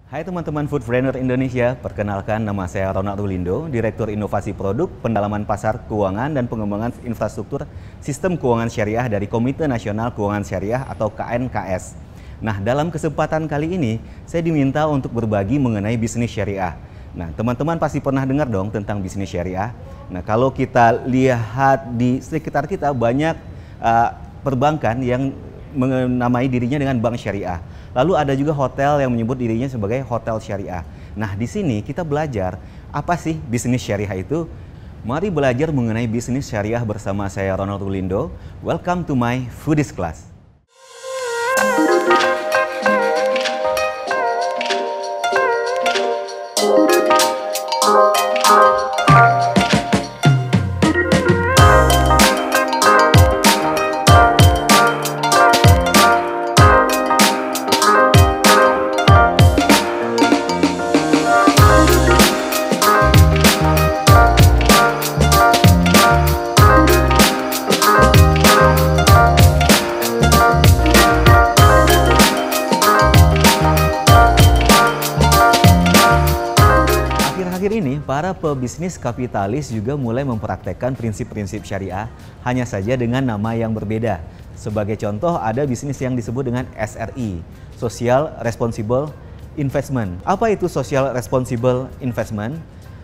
Hai teman-teman Foodbrainer Indonesia, perkenalkan nama saya Ronald Rulindo, Direktur Inovasi Produk, Pendalaman Pasar Keuangan dan Pengembangan Infrastruktur Sistem Keuangan Syariah dari Komite Nasional Keuangan Syariah atau KNKS. Nah, dalam kesempatan kali ini, saya diminta untuk berbagi mengenai bisnis syariah. Nah, teman-teman pasti pernah dengar dong tentang bisnis syariah. Nah, kalau kita lihat di sekitar kita banyak perbankan yang menamai dirinya dengan bank syariah. Lalu ada juga hotel yang menyebut dirinya sebagai hotel syariah. Nah, di sini kita belajar apa sih bisnis syariah itu? Mari belajar mengenai bisnis syariah bersama saya Ronald Rulindo. Welcome to my Foodies Class. Akhir-akhir ini, para pebisnis kapitalis juga mulai mempraktekkan prinsip-prinsip syariah, hanya saja dengan nama yang berbeda. Sebagai contoh, ada bisnis yang disebut dengan SRI, Social Responsible Investment. Apa itu Social Responsible Investment?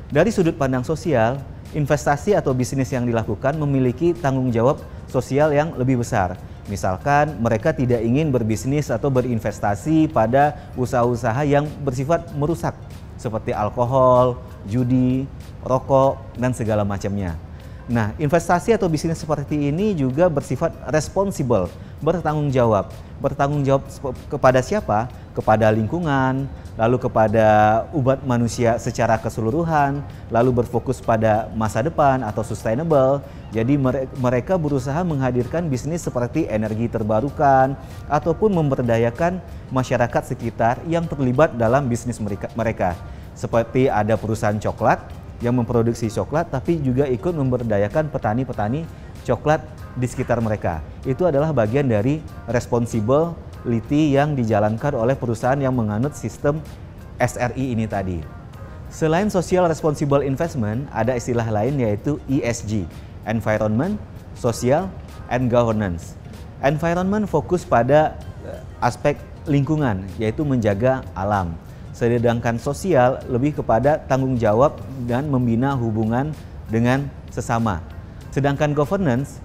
Dari sudut pandang sosial, investasi atau bisnis yang dilakukan memiliki tanggung jawab sosial yang lebih besar. Misalkan, mereka tidak ingin berbisnis atau berinvestasi pada usaha-usaha yang bersifat merusak, seperti alkohol, judi, rokok, dan segala macamnya. Nah, investasi atau bisnis seperti ini juga bersifat responsible, bertanggung jawab. Bertanggung jawab kepada siapa? Kepada lingkungan, lalu kepada umat manusia secara keseluruhan, lalu berfokus pada masa depan atau sustainable. Jadi mereka berusaha menghadirkan bisnis seperti energi terbarukan ataupun memberdayakan masyarakat sekitar yang terlibat dalam bisnis mereka. Seperti ada perusahaan coklat yang memproduksi coklat tapi juga ikut memberdayakan petani-petani coklat di sekitar mereka. Itu adalah bagian dari responsibility yang dijalankan oleh perusahaan yang menganut sistem SRI ini tadi. Selain Social Responsible Investment, ada istilah lain yaitu ESG, Environment, Social, and Governance. Environment fokus pada aspek lingkungan, yaitu menjaga alam. Sedangkan sosial lebih kepada tanggung jawab dan membina hubungan dengan sesama. Sedangkan governance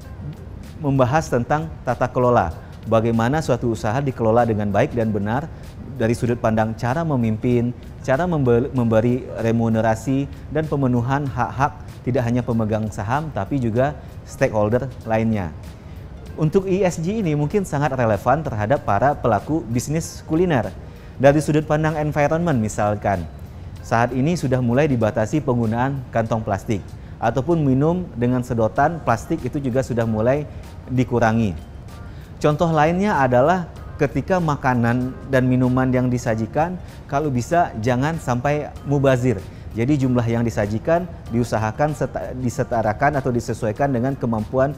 membahas tentang tata kelola, bagaimana suatu usaha dikelola dengan baik dan benar dari sudut pandang cara memimpin, cara memberi remunerasi, dan pemenuhan hak-hak tidak hanya pemegang saham tapi juga stakeholder lainnya. Untuk ESG ini mungkin sangat relevan terhadap para pelaku bisnis kuliner. Dari sudut pandang environment misalkan, saat ini sudah mulai dibatasi penggunaan kantong plastik ataupun minum dengan sedotan plastik itu juga sudah mulai dikurangi. Contoh lainnya adalah ketika makanan dan minuman yang disajikan, kalau bisa jangan sampai mubazir. Jadi jumlah yang disajikan diusahakan disetarakan atau disesuaikan dengan kemampuan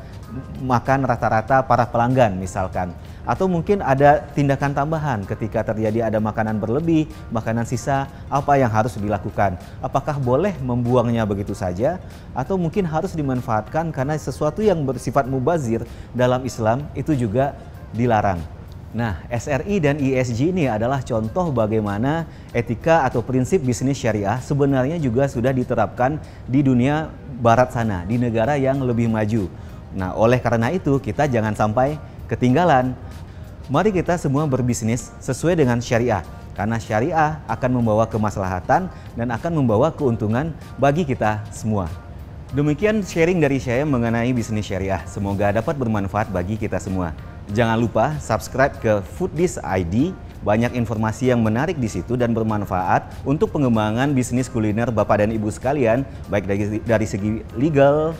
makan rata-rata para pelanggan misalkan. Atau mungkin ada tindakan tambahan ketika terjadi ada makanan berlebih, makanan sisa, apa yang harus dilakukan? Apakah boleh membuangnya begitu saja? Atau mungkin harus dimanfaatkan karena sesuatu yang bersifat mubazir dalam Islam itu juga dilarang. Nah, SRI dan ESG ini adalah contoh bagaimana etika atau prinsip bisnis syariah sebenarnya juga sudah diterapkan di dunia barat sana, di negara yang lebih maju. Nah, oleh karena itu kita jangan sampai ketinggalan. Mari kita semua berbisnis sesuai dengan syariah, karena syariah akan membawa kemaslahatan dan akan membawa keuntungan bagi kita semua. Demikian sharing dari saya mengenai bisnis syariah. Semoga dapat bermanfaat bagi kita semua. Jangan lupa subscribe ke Foodies ID, banyak informasi yang menarik di situ dan bermanfaat untuk pengembangan bisnis kuliner Bapak dan Ibu sekalian, baik dari segi legal,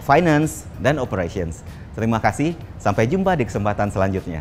finance, dan operations. Terima kasih, sampai jumpa di kesempatan selanjutnya.